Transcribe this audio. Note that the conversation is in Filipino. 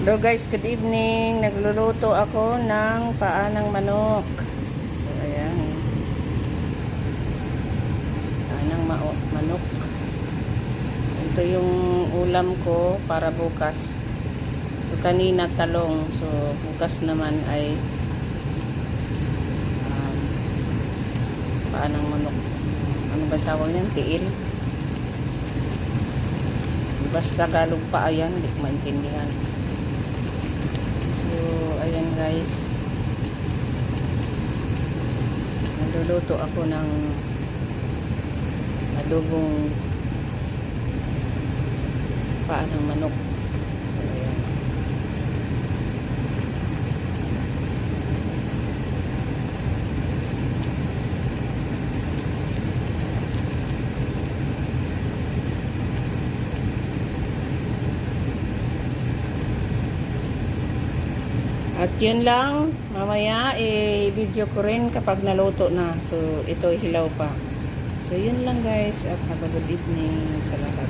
Hello guys, good evening. Nagluluto ako ng paa ng manok. So ayan, paa ng manok. So ito yung ulam ko para bukas. So kanina talong. So bukas naman ay paa ng manok. Ano ba tawag yan? Tiil. Basta Tagalog pa ayan, hindi ko maintindihan. So, ayan guys. Nagluluto ako ng adobong paa ng manok. So, ayan. At yun lang, mamaya i-video ko rin kapag naluto na. So ito hilaw pa. So yun lang guys, at have a good evening sa lahat.